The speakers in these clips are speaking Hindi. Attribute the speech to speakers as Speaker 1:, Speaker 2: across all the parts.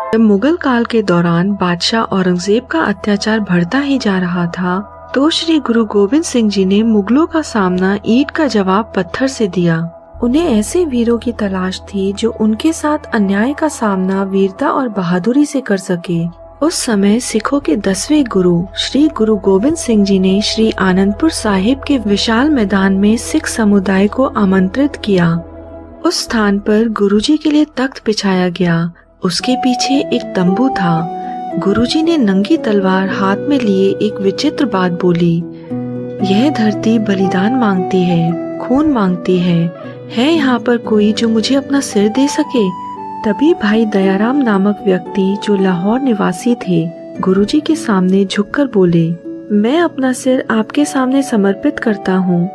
Speaker 1: जब मुगल काल के दौरान बादशाह औरंगजेब का अत्याचार बढ़ता ही जा रहा था, तो श्री गुरु गोविंद सिंह जी ने मुगलों का सामना ईंट का जवाब पत्थर से दिया। उन्हें ऐसे वीरों की तलाश थी जो उनके साथ अन्याय का सामना वीरता और बहादुरी से कर सके। उस समय सिखों के 10वें गुरु श्री गुरु गोविंद सिंह जी ने श्री आनंदपुर साहिब के विशाल मैदान में सिख समुदाय को आमंत्रित किया। उस स्थान पर गुरुजी के लिए तख्त बिछाया गया। उसके पीछे एक तंबू था। गुरुजी ने नंगी तलवार हाथ में लिए एक विचित्र बात बोली, यह धरती बलिदान मांगती है, खून मांगती है यहाँ पर कोई जो मुझे अपना सिर दे सके? तभी भाई दयाराम नामक व्यक्ति जो लाहौर निवासी थे, गुरुजी के सामने झुककर बोले, मैं अपना सिर आपके सामने समर्पित करता हूँ।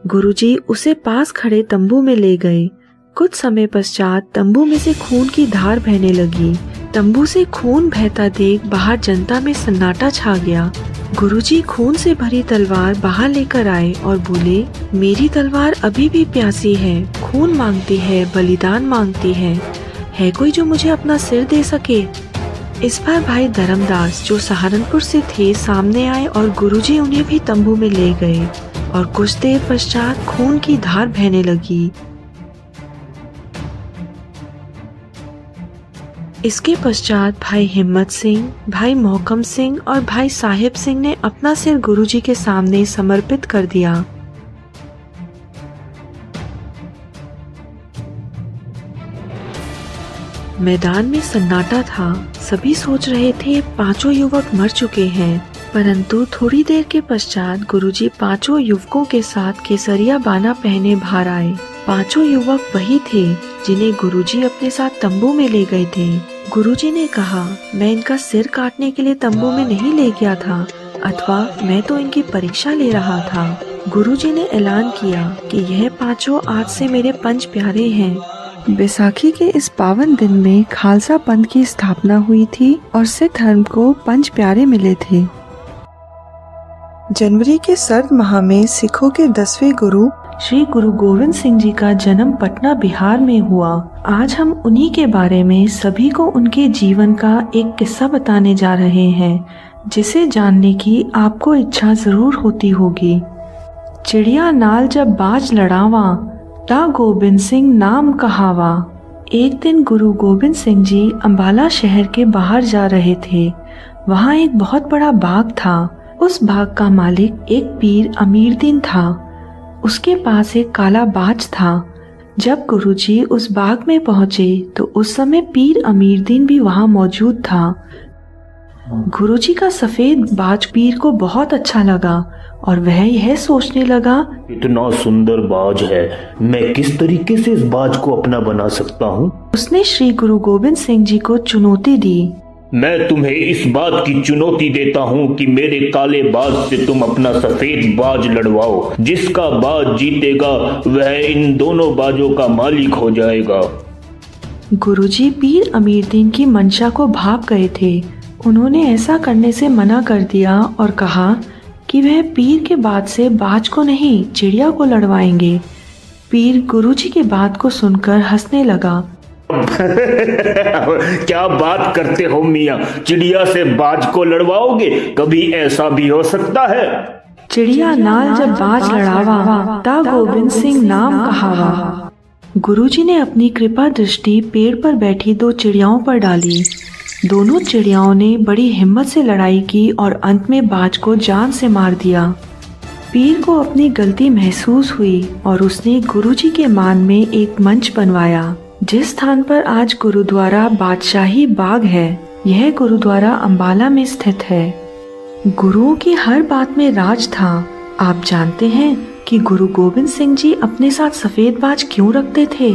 Speaker 1: गुरुजी उसे पास खड़े तंबू में ले गए। कुछ समय पश्चात तंबू में से खून की धार बहने लगी। तंबू से खून बहता देख बाहर जनता में सन्नाटा छा गया। गुरुजी खून से भरी तलवार बाहर लेकर आए और बोले, मेरी तलवार अभी भी प्यासी है, खून मांगती है, बलिदान मांगती है कोई जो मुझे अपना सिर दे सके? इस बार भाई धर्मदास जो सहारनपुर से थे सामने आए और गुरुजी उन्हें भी तंबू में ले गए और कुछ देर पश्चात खून की धार बहने लगी। इसके पश्चात भाई हिम्मत सिंह, भाई मोहकम सिंह और भाई साहिब सिंह ने अपना सिर गुरुजी के सामने समर्पित कर दिया। मैदान में सन्नाटा था। सभी सोच रहे थे 5 युवक मर चुके हैं, परंतु थोड़ी देर के पश्चात गुरुजी 5 युवकों के साथ केसरिया बाना पहने बाहर आए। 5 युवक वही थे जिन्हें गुरुजी अपने साथ तंबू में ले गए थे। गुरुजी ने कहा, मैं इनका सिर काटने के लिए तंबू में नहीं ले गया था, अथवा मैं तो इनकी परीक्षा ले रहा था। गुरुजी ने ऐलान किया कि यह 5 आज से मेरे पंच प्यारे हैं। बैसाखी के इस पावन दिन में खालसा पंथ की स्थापना हुई थी और सिख धर्म को पंच प्यारे मिले थे। जनवरी के सर्द माह में सिखों के 10वें गुरु श्री गुरु गोविंद सिंह जी का जन्म पटना बिहार में हुआ। आज हम उन्हीं के बारे में सभी को उनके जीवन का एक किस्सा बताने जा रहे हैं, जिसे जानने की आपको इच्छा जरूर होती होगी। चिड़िया नाल जब बाज लड़ावा, ता गोविंद सिंह नाम कहावा। एक दिन गुरु गोविंद सिंह जी अम्बाला शहर के बाहर जा रहे थे। वहाँ एक बहुत बड़ा बाग था। उस बाग का मालिक एक पीर अमीरदीन था। उसके पास एक काला बाज था। जब गुरुजी उस बाग में पहुंचे तो उस समय पीर अमीरदीन भी वहां मौजूद था। गुरुजी का सफेद बाज पीर को बहुत अच्छा लगा और वह यह सोचने लगा,
Speaker 2: इतना सुंदर बाज है, मैं किस तरीके से इस बाज को अपना बना सकता हूँ।
Speaker 1: उसने श्री गुरु गोविंद सिंह जी को चुनौती दी।
Speaker 2: मैं तुम्हें इस बात की चुनौती देता हूँ कि मेरे काले बाज से तुम अपना सफेद बाज लड़वाओ। जिसका बाज जीतेगा वह इन दोनों बाजों का मालिक हो जाएगा।
Speaker 1: गुरुजी पीर अमीरदीन की मंशा को भाप गए थे। उन्होंने ऐसा करने से मना कर दिया और कहा कि वह पीर के बाज से बाज को नहीं, चिड़िया को लड़वाएंगे। पीर गुरुजी की बात को सुनकर हंसने लगा।
Speaker 2: क्या बात करते हो मियाँ, चिड़िया से बाज को लड़वाओगे? कभी ऐसा भी हो सकता है।
Speaker 1: चिड़िया नाल जब बाज लड़ावा, ता गोविंद सिंह नाम कहावा। गुरुजी ने अपनी कृपा दृष्टि पेड़ पर बैठी 2 चिड़ियाओं पर डाली। दोनों चिड़ियाओं ने बड़ी हिम्मत से लड़ाई की और अंत में बाज को जान से मार दिया। पीर को अपनी गलती महसूस हुई और उसने गुरुजी के मान में एक मंच बनवाया, जिस स्थान पर आज गुरुद्वारा बादशाही बाग है। यह गुरुद्वारा अम्बाला में स्थित है। गुरुओं की हर बात में राज था। आप जानते हैं कि गुरु गोविंद सिंह जी अपने साथ सफेद बाज क्यों रखते थे?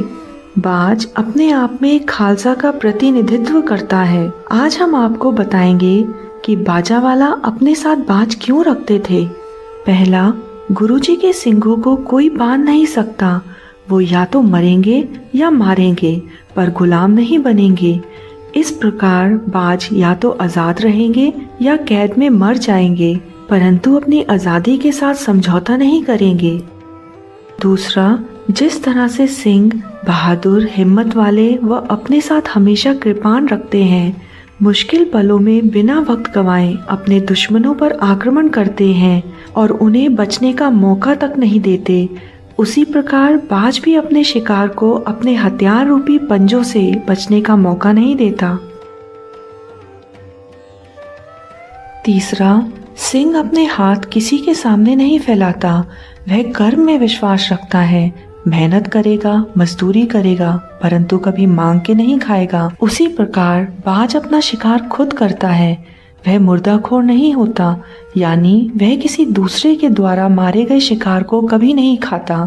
Speaker 1: बाज अपने आप में एक खालसा का प्रतिनिधित्व करता है। आज हम आपको बताएंगे कि बाजा वाला अपने साथ बाज क्यों रखते थे। पहला, गुरुजी के सिंघों को कोई बांध नहीं सकता। वो या तो मरेंगे या मारेंगे, पर गुलाम नहीं बनेंगे। इस प्रकार बाज या तो आजाद रहेंगे या कैद में मर जाएंगे, परंतु अपनी आजादी के साथ समझौता नहीं करेंगे। दूसरा, जिस तरह से सिंह बहादुर, हिम्मत वाले व अपने साथ हमेशा कृपाण रखते हैं। मुश्किल पलों में बिना वक्त गंवाए अपने दुश्मनों पर आक्रमण करते हैं और उन्हें बचने का मौका तक नहीं देते। उसी प्रकार बाज भी अपने शिकार को अपने हथियार रूपी पंजों से बचने का मौका नहीं देता। तीसरा, सिंह अपने हाथ किसी के सामने नहीं फैलाता। वह कर्म में विश्वास रखता है, मेहनत करेगा, मजदूरी करेगा, परंतु कभी मांग के नहीं खाएगा। उसी प्रकार बाज अपना शिकार खुद करता है। वह मुर्दाखोर नहीं होता, यानी वह किसी दूसरे के द्वारा मारे गए शिकार को कभी नहीं खाता।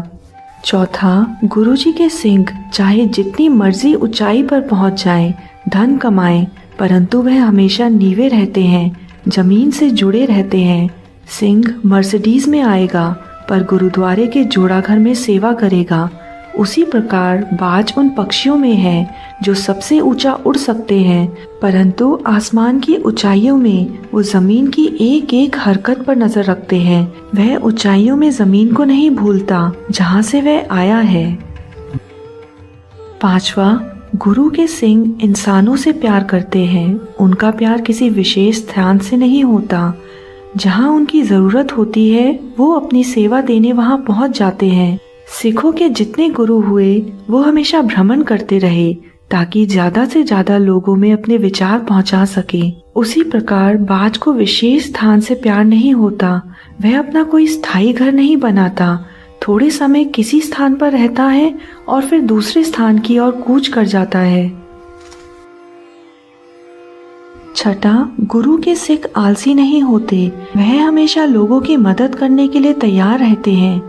Speaker 1: चौथा, गुरुजी के सिंह चाहे जितनी मर्जी ऊंचाई पर पहुंच जाएं, धन कमाएं, परंतु वह हमेशा नीवे रहते हैं, जमीन से जुड़े रहते हैं। सिंह मर्सिडीज में आएगा पर गुरुद्वारे के जोड़ाघर में सेवा करेगा। उसी प्रकार बाज उन पक्षियों में है जो सबसे ऊंचा उड़ सकते हैं, परंतु आसमान की ऊंचाइयों में वो जमीन की एक एक हरकत पर नजर रखते हैं। वह ऊंचाइयों में जमीन को नहीं भूलता जहाँ से वह आया है। पांचवा, गुरु के सिंह इंसानों से प्यार करते हैं। उनका प्यार किसी विशेष ध्यान से नहीं होता। जहाँ उनकी जरूरत होती है वो अपनी सेवा देने वहाँ पहुँच जाते हैं। सिखों के जितने गुरु हुए वो हमेशा भ्रमण करते रहे ताकि ज्यादा से ज्यादा लोगों में अपने विचार पहुँचा सके। उसी प्रकार बाज को विशेष स्थान से प्यार नहीं होता। वह अपना कोई स्थायी घर नहीं बनाता। थोड़े समय किसी स्थान पर रहता है और फिर दूसरे स्थान की ओर कूच कर जाता है। छठा, गुरु के सिख आलसी नहीं होते। वह हमेशा लोगों की मदद करने के लिए तैयार रहते हैं।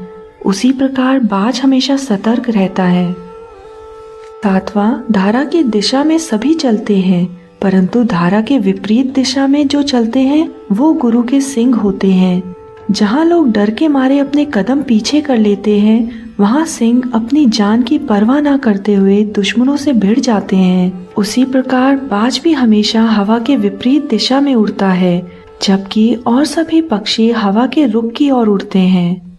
Speaker 1: उसी प्रकार बाज हमेशा सतर्क रहता है। सातवां, धारा की दिशा में सभी चलते हैं, परंतु धारा के विपरीत दिशा में जो चलते हैं वो गुरु के सिंह होते हैं। जहाँ लोग डर के मारे अपने कदम पीछे कर लेते हैं, वहाँ सिंह अपनी जान की परवाह न करते हुए दुश्मनों से भिड़ जाते हैं। उसी प्रकार बाज भी हमेशा हवा के विपरीत दिशा में उड़ता है, जबकि और सभी पक्षी हवा के रुख की ओर उड़ते हैं।